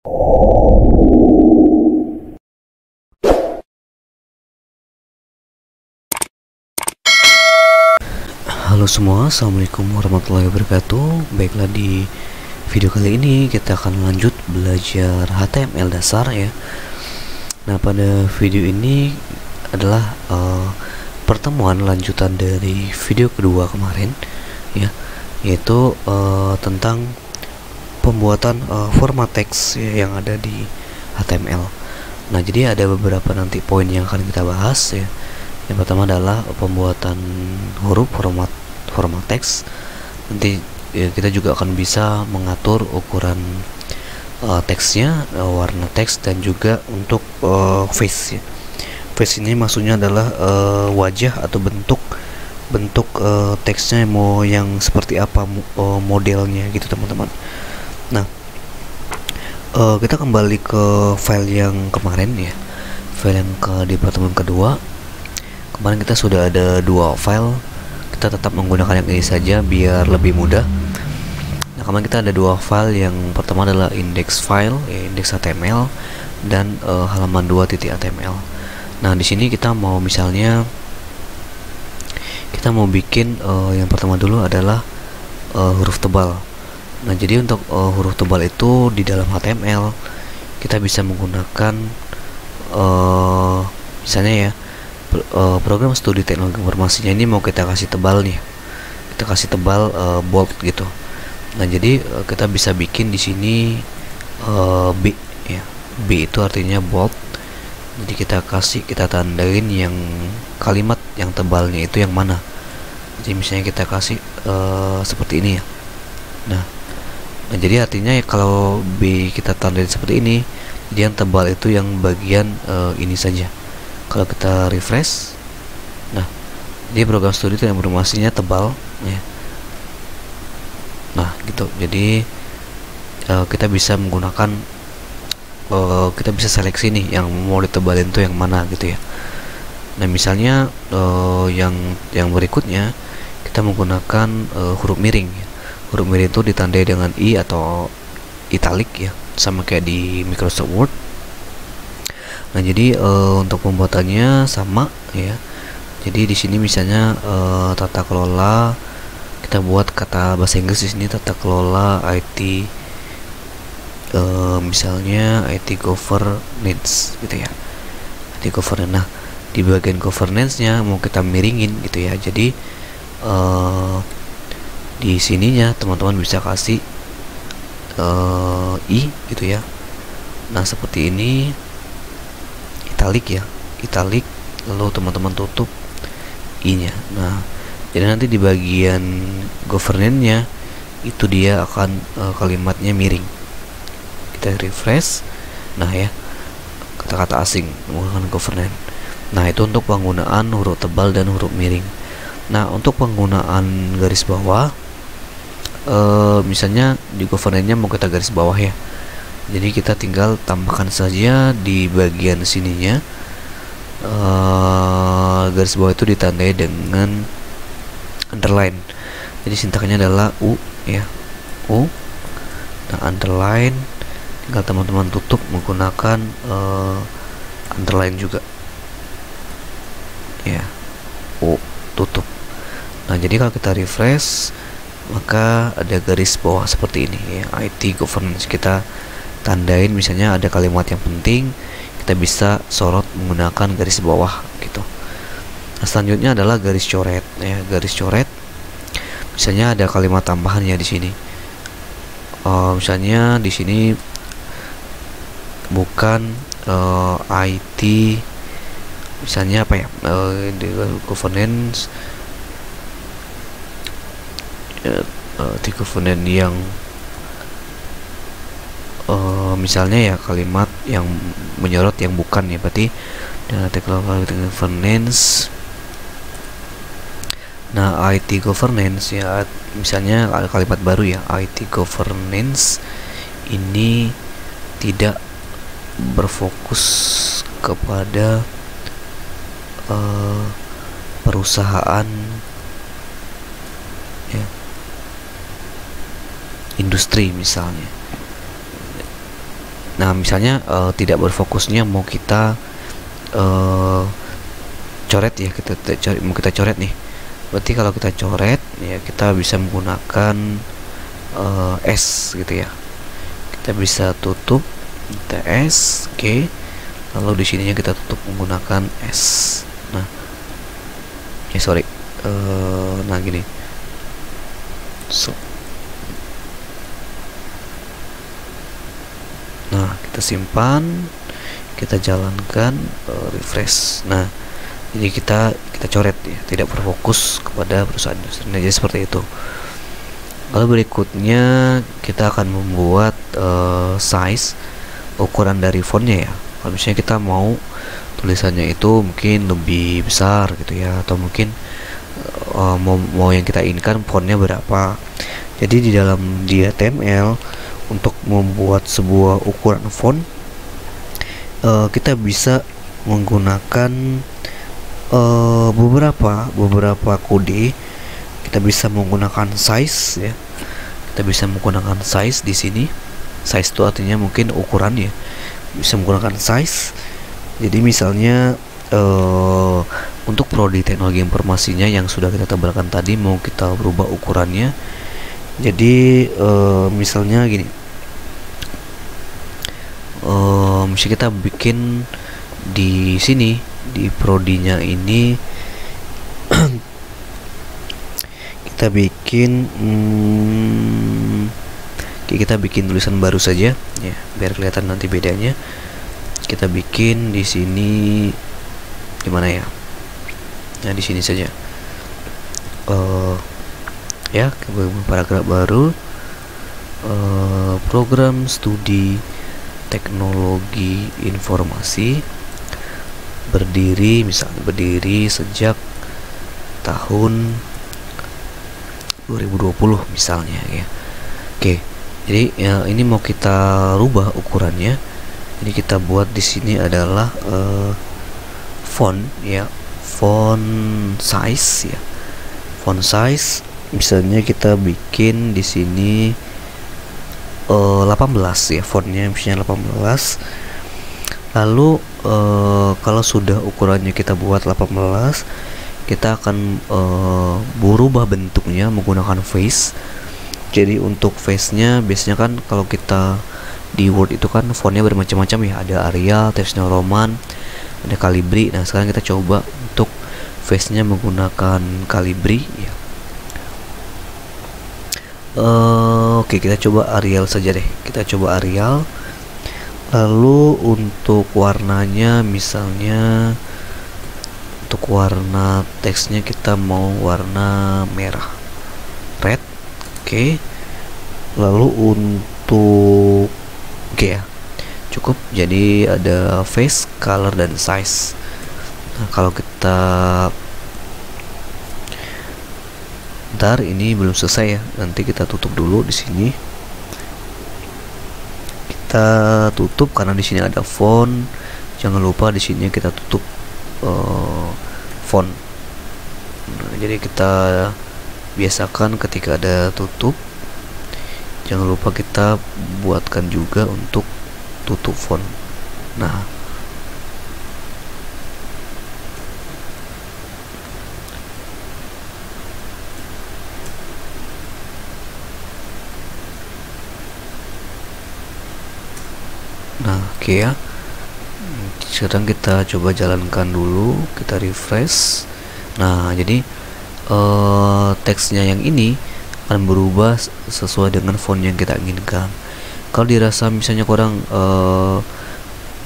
Halo semua, assalamualaikum warahmatullahi wabarakatuh. Baiklah, di video kali ini kita akan lanjut belajar HTML dasar ya. Nah, pada video ini adalah pertemuan lanjutan dari video kedua kemarin ya, yaitu tentang pembuatan format teks ya, yang ada di HTML. Nah, jadi ada beberapa nanti poin yang akan kita bahas ya. Yang pertama adalah pembuatan huruf format teks. Nanti ya, kita juga akan bisa mengatur ukuran teksnya, warna teks, dan juga untuk face ya. Face ini maksudnya adalah wajah atau bentuk teksnya mau yang seperti apa modelnya gitu teman-teman. Nah, kita kembali ke file yang kemarin ya, file yang di pertemuan kedua. Kemarin kita sudah ada dua file, kita tetap menggunakan yang ini saja biar lebih mudah. Nah, kemarin kita ada dua file, yang pertama adalah index file ya, index.html, dan halaman 2.html. Nah, di sini kita mau bikin yang pertama dulu adalah huruf tebal. Nah, jadi untuk huruf tebal itu di dalam HTML kita bisa menggunakan misalnya ya, program studi teknologi informasinya ini mau kita kasih tebal nih, kita kasih tebal bold gitu. Nah, jadi kita bisa bikin di sini B ya, B itu artinya bold. Jadi kita tandain yang kalimat yang tebalnya itu yang mana. Jadi misalnya kita kasih seperti ini ya. Nah, jadi artinya ya, kalau B kita tandain seperti ini, jadi yang tebal itu yang bagian ini saja. Kalau kita refresh, nah, dia program studi itu yang informasinya tebal ya. Nah, gitu. Jadi kita bisa menggunakan kita bisa seleksi nih yang mau ditebalin itu yang mana gitu ya. Nah, misalnya yang berikutnya kita menggunakan huruf miring ya. Huruf miring itu ditandai dengan I atau italic ya, sama kayak di Microsoft Word. Nah, jadi untuk pembuatannya sama ya. Jadi di sini misalnya tata kelola, kita buat kata bahasa Inggris di sini tata kelola IT, misalnya IT governance gitu ya, IT governance. Nah, di bagian governance-nya mau kita miringin gitu ya. Jadi di sininya teman-teman bisa kasih I gitu ya. Nah, seperti ini, italic ya, italic, lalu teman-teman tutup I-nya. Nah, jadi nanti di bagian governance-nya itu dia akan kalimatnya miring. Kita refresh. Nah ya, kata-kata asing menggunakan governance. Nah, itu untuk penggunaan huruf tebal dan huruf miring. Nah, untuk penggunaan garis bawah, misalnya di governance-nya mau kita garis bawah ya. Jadi kita tinggal tambahkan saja di bagian sininya garis bawah itu ditandai dengan underline. Jadi sintaknya adalah U ya, U. Nah, underline tinggal teman-teman tutup menggunakan underline juga ya, U tutup. Nah, jadi kalau kita refresh, maka ada garis bawah seperti ini ya, IT governance. Kita tandain misalnya ada kalimat yang penting, kita bisa sorot menggunakan garis bawah gitu. Nah, selanjutnya adalah garis coret ya, garis coret. Misalnya ada kalimat tambahan ya di sini. Misalnya di sini bukan IT, misalnya apa ya, di governance di governance yang misalnya ya kalimat yang menyorot yang bukan ya, berarti teknologi governance. Nah, IT governance ya, misalnya kalimat baru ya, IT governance ini tidak berfokus kepada perusahaan ya, industri misalnya. Nah, misalnya tidak berfokusnya mau kita coret ya, mau kita coret nih. Berarti kalau kita coret ya kita bisa menggunakan S gitu ya. Kita bisa tutup kita S, oke. Lalu di sininya kita tutup menggunakan S. Nah, sorry. Nah gini. Nah, kita simpan, kita jalankan, refresh. Nah, ini kita coret ya, tidak berfokus kepada perusahaan industri. Nah, jadi seperti itu. Lalu berikutnya kita akan membuat size ukuran dari fontnya ya. Kalau misalnya kita mau tulisannya itu mungkin lebih besar gitu ya, atau mungkin mau yang kita inginkan fontnya berapa. Jadi di dalam HTML untuk membuat sebuah ukuran font kita bisa menggunakan beberapa kode. Kita bisa menggunakan size ya. Kita bisa menggunakan size di sini. Size itu artinya mungkin ukuran ya. Bisa menggunakan size. Jadi misalnya untuk prodi teknologi informasinya yang sudah kita tebalkan tadi mau kita berubah ukurannya. Jadi misalnya gini. Misalnya kita bikin di sini di prodinya ini kita bikin tulisan baru saja ya, biar kelihatan nanti bedanya. Kita bikin di sini di mana ya? Nah, di sini saja. Ya, paragraf baru, program studi teknologi informasi berdiri sejak tahun 2020 misalnya ya. Oke. Jadi ya, ini mau kita rubah ukurannya. Jadi kita buat di sini adalah font ya, font size ya. Font size misalnya kita bikin di sini 18 ya, fontnya misalnya 18. Lalu kalau sudah ukurannya kita buat 18, kita akan berubah bentuknya menggunakan face. Jadi untuk face nya biasanya kan kalau kita di Word itu kan fontnya bermacam-macam ya, ada Arial, Times New Roman, ada Calibri. Nah, sekarang kita coba untuk face nya menggunakan Calibri ya. Oke, kita coba Arial saja deh. Kita coba Arial. Lalu untuk warnanya misalnya untuk warna teksnya kita mau warna merah, red. Oke. Lalu untuk ya cukup, jadi ada face, color, dan size. Nah, kalau kita ntar ini belum selesai ya, nanti kita tutup dulu di sini. Kita tutup karena di sini ada font. Jangan lupa di sini kita tutup font. Nah, jadi kita biasakan ketika ada tutup, jangan lupa kita buatkan juga untuk tutup font. Nah, oke ya. Sekarang kita coba jalankan dulu, kita refresh. Nah, jadi teksnya yang ini akan berubah sesuai dengan font yang kita inginkan. Kalau dirasa misalnya kurang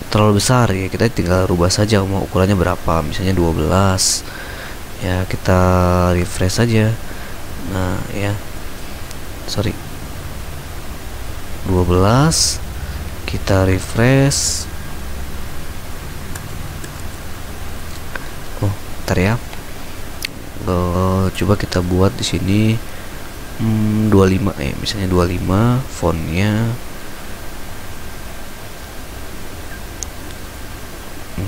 terlalu besar ya, kita tinggal rubah saja mau ukurannya berapa, misalnya 12 ya, kita refresh saja. Nah ya, sorry, 12, kita refresh. Oh, bentar ya. Coba kita buat di sini 25 ya, misalnya 25 fontnya.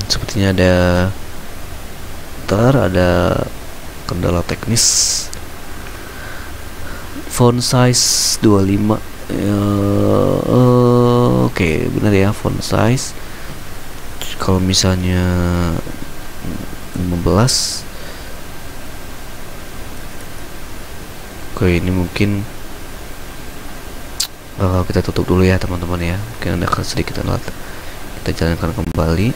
Sepertinya ada kendala teknis. Font size 25 ya, Oke, benar ya, font size. Kalau misalnya 15. Oke, ini mungkin kita tutup dulu ya teman-teman ya, mungkin ada sedikit alat, kita jalankan kembali.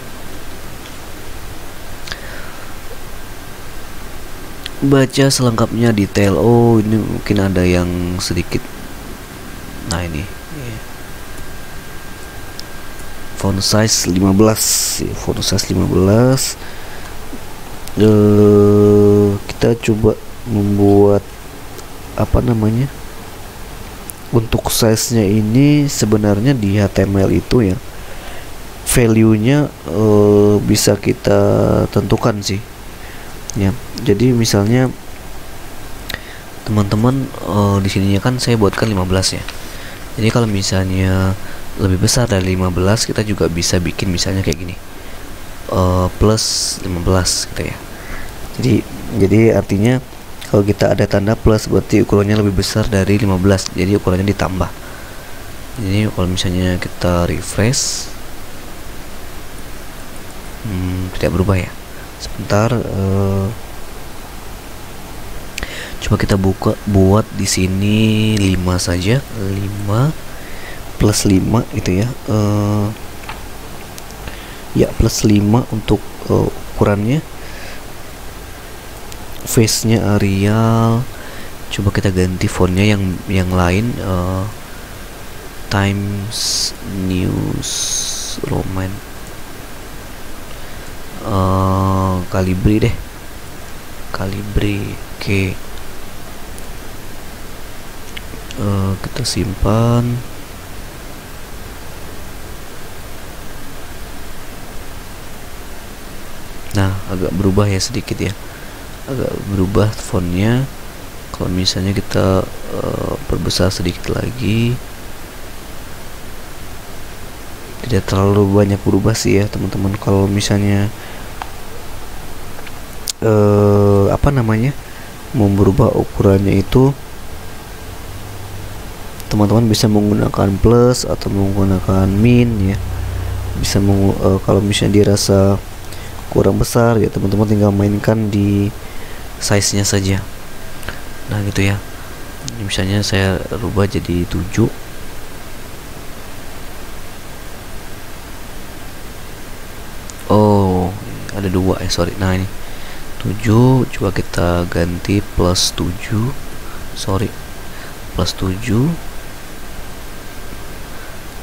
Baca selengkapnya detail. Oh, ini mungkin ada yang sedikit. Nah, ini font size 15 ya, font size 15. Kita coba membuat apa namanya, untuk size nya ini sebenarnya di HTML itu ya, value nya bisa kita tentukan sih ya. Jadi misalnya teman-teman, di sininya kan saya buatkan 15 ya. Jadi kalau misalnya lebih besar dari 15, kita juga bisa bikin misalnya kayak gini, plus 15 gitu ya. Jadi artinya kalau kita ada tanda plus berarti ukurannya lebih besar dari 15, jadi ukurannya ditambah. Jadi kalau misalnya kita refresh, tidak berubah ya. Sebentar, coba kita buat di sini 5 saja, 5 plus 5 itu ya. Ya, plus 5 untuk ukurannya. Face nya Arial. Coba kita ganti fontnya yang lain, Times News Roman, Calibri deh, Calibri. Oke. Kita simpan. Nah, agak berubah ya sedikit ya, agak berubah fontnya. Kalau misalnya kita perbesar sedikit lagi, tidak terlalu banyak berubah sih ya teman-teman. Kalau misalnya apa namanya, mau berubah ukurannya itu, teman-teman bisa menggunakan plus atau menggunakan min ya. Bisa kalau misalnya dirasa kurang besar ya, teman-teman tinggal mainkan di size nya saja. Nah gitu ya. Misalnya saya rubah jadi 7. Oh, ada 2 ya, sorry. Nah, ini 7, coba kita ganti plus 7. Sorry, plus 7.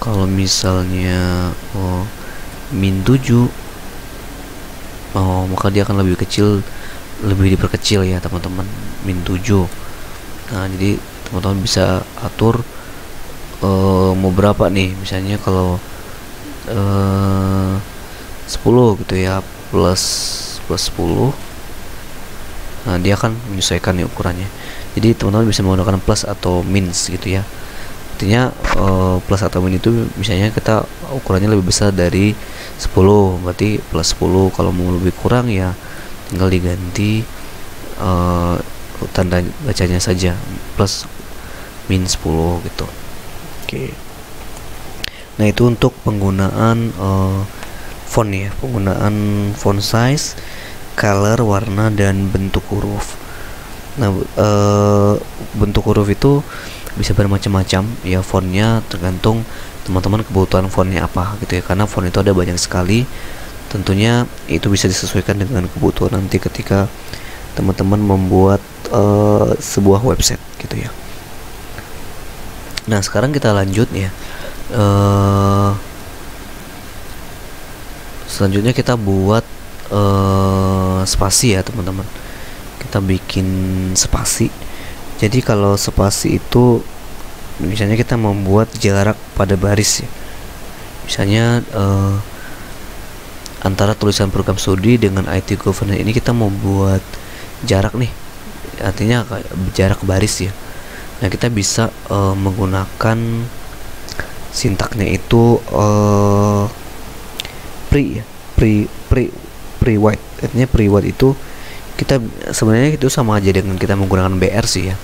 Kalau misalnya min 7, maka dia akan lebih kecil, lebih diperkecil ya teman-teman, min 7. Nah, jadi teman-teman bisa atur mau berapa nih. Misalnya kalau 10 gitu ya, plus 10. Nah, dia akan menyesuaikan nih ukurannya. Jadi teman-teman bisa menggunakan plus atau minus gitu ya. Artinya plus atau min itu misalnya kita ukurannya lebih besar dari 10, berarti plus 10. Kalau mau lebih kurang ya tinggal diganti tanda bacanya saja, plus min 10 gitu. Oke. Nah, itu untuk penggunaan font ya, penggunaan font size, color, warna, dan bentuk huruf. Nah, bentuk huruf itu bisa bermacam-macam ya, fontnya tergantung teman-teman kebutuhan fontnya apa gitu ya, karena font itu ada banyak sekali. Tentunya itu bisa disesuaikan dengan kebutuhan nanti ketika teman-teman membuat sebuah website gitu ya. Nah, sekarang kita lanjut ya. Selanjutnya kita buat spasi ya teman-teman. Kita bikin spasi. Jadi kalau spasi itu misalnya kita membuat jarak pada baris ya. Misalnya antara tulisan program studi dengan IT governance ini kita membuat jarak nih, artinya jarak baris ya. Nah, kita bisa menggunakan sintaknya itu pre-white. Artinya pre-white itu kita sebenarnya itu sama aja dengan kita menggunakan BR sih ya.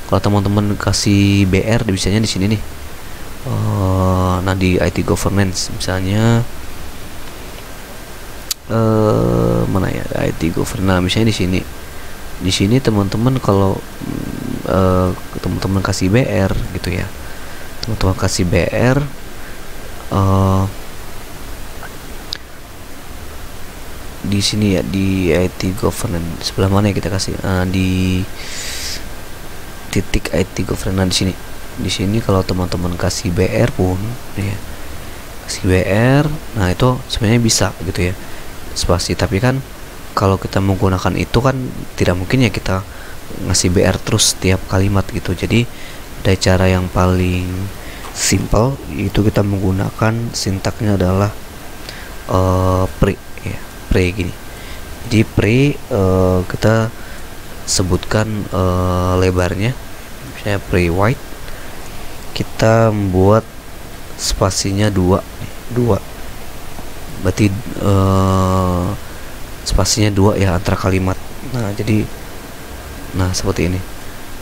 Kalau teman-teman kasih BR, biasanya di sini nih. nah di IT governance misalnya mana ya IT governance. Nah, misalnya di sini teman-teman kalau teman-teman kasih BR gitu ya, teman-teman kasih BR di sini ya, di IT governance sebelah mana ya kita kasih, di titik IT governance. Nah, di sini kalau teman-teman kasih BR pun ya, kasih BR, nah itu sebenarnya bisa gitu ya, spasi. Tapi kan kalau kita menggunakan itu kan tidak mungkin ya kita ngasih BR terus tiap kalimat gitu. Jadi ada cara yang paling simple, itu kita menggunakan sintaknya adalah pre ya, pre gini. Jadi pre kita sebutkan lebarnya, misalnya pre white, kita membuat spasinya 2, berarti spasinya 2 ya antara kalimat. Nah jadi seperti ini,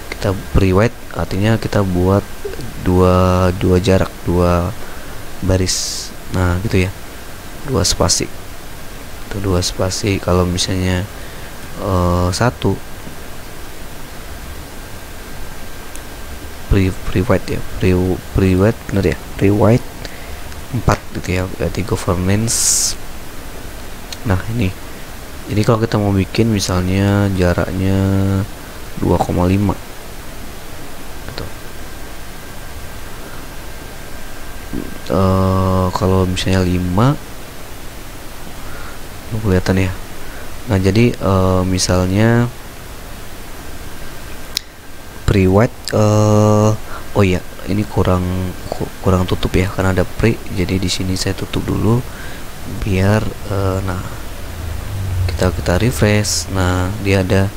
kita pre white artinya kita buat dua jarak, 2 baris, nah gitu ya, 2 spasi. Itu 2 spasi. Kalau misalnya 1 pre white ya, pre white bener ya, pre white 4 gitu ya, berarti governance. Nah ini kalau kita mau bikin misalnya jaraknya 2,5 gitu. Kalau misalnya 5 kelihatan ya. Nah jadi misalnya pre white, oh ya ini kurang tutup ya karena ada pre, jadi di sini saya tutup dulu biar nah kita refresh. Nah dia ada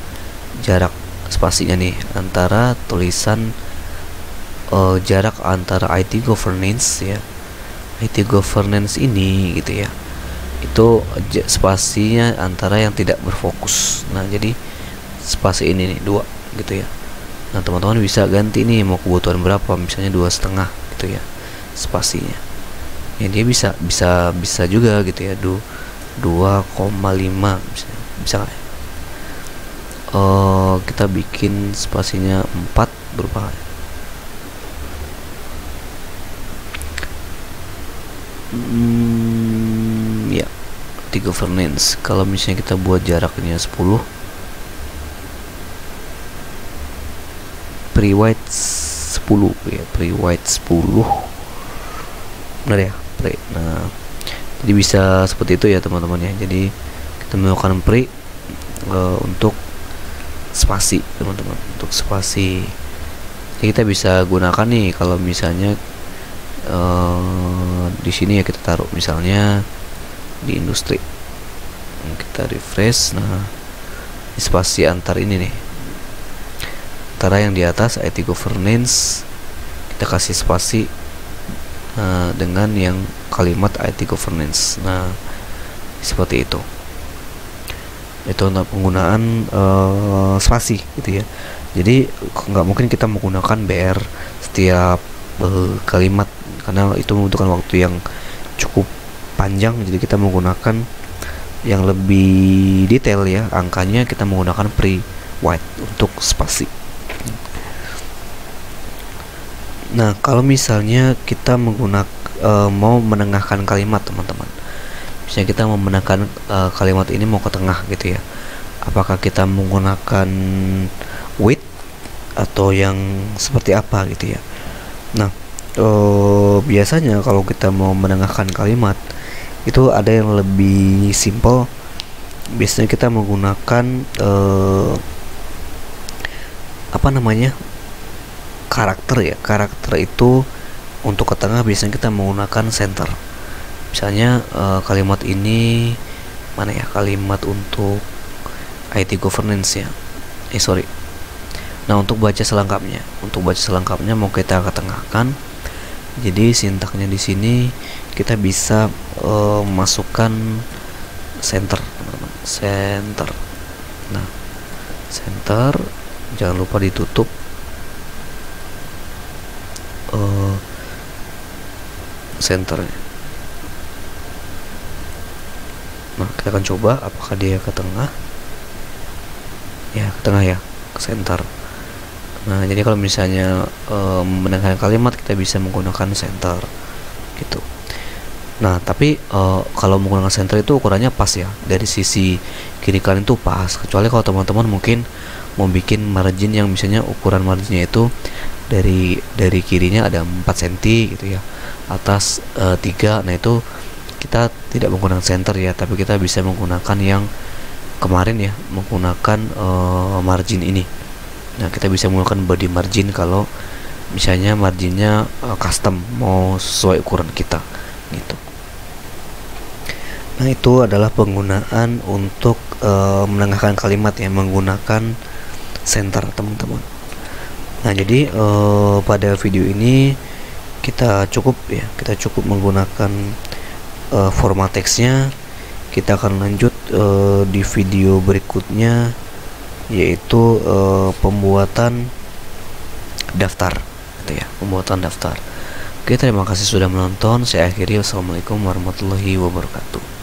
jarak spasinya nih antara tulisan jarak antara IT governance ya, IT governance ini gitu ya, itu spasinya antara yang tidak berfokus. Nah jadi spasi ini nih 2 gitu ya. Nah teman-teman bisa ganti nih mau kebutuhan berapa, misalnya 2,5 gitu ya spasinya ya. Dia bisa juga gitu ya, 2,5 bisa nggak ya? Kita bikin spasinya 4 berupa ya di governance. Kalau misalnya kita buat jaraknya 10, pre white 10 ya, pre white 10 benar ya, pre. Nah jadi bisa seperti itu ya teman-teman ya. Jadi kita melakukan pre untuk spasi teman-teman, untuk spasi. Jadi kita bisa gunakan nih kalau misalnya di sini ya kita taruh misalnya di industri, kita refresh. Nah di spasi antar ini nih, antara yang di atas IT governance, kita kasih spasi dengan yang kalimat IT governance. Nah seperti itu untuk penggunaan spasi gitu ya. Jadi nggak mungkin kita menggunakan BR setiap kalimat karena itu membutuhkan waktu yang cukup panjang. Jadi kita menggunakan yang lebih detail ya, angkanya kita menggunakan pre white untuk spasi. Nah kalau misalnya kita menggunakan mau menengahkan kalimat teman-teman, misalnya kita mau menengahkan kalimat ini mau ke tengah gitu ya, apakah kita menggunakan width atau yang seperti apa gitu ya. Nah biasanya kalau kita mau menengahkan kalimat itu ada yang lebih simple. Biasanya kita menggunakan apa namanya, karakter ya. Karakter itu untuk ke tengah biasanya kita menggunakan center. Misalnya kalimat ini mana ya, kalimat untuk IT governance ya, sorry. Nah untuk baca selengkapnya mau kita ketengahkan. Jadi sintaknya di sini kita bisa masukkan center teman-teman, center. Nah center jangan lupa centernya. Nah, kita akan coba apakah dia ke tengah. Ya, ke tengah ya, ke center. Nah, jadi kalau misalnya mendengarkan kalimat kita bisa menggunakan center gitu. Nah, tapi kalau menggunakan center itu ukurannya pas ya, dari sisi kiri kanan itu pas. Kecuali kalau teman-teman mungkin mau bikin margin yang misalnya ukuran marginnya itu dari kirinya ada 4 cm gitu ya, atas 3. Nah, itu kita tidak menggunakan center ya, tapi kita bisa menggunakan yang kemarin ya, menggunakan margin ini. Nah, kita bisa menggunakan body margin kalau misalnya marginnya custom, mau sesuai ukuran kita gitu. Nah, itu adalah penggunaan untuk menengahkan kalimat yang menggunakan center, teman-teman. Nah, jadi pada video ini kita cukup menggunakan format teksnya. Kita akan lanjut di video berikutnya, yaitu pembuatan daftar gitu ya, pembuatan daftar. Oke, terima kasih sudah menonton. Saya akhiri. Wassalamualaikum warahmatullahi wabarakatuh.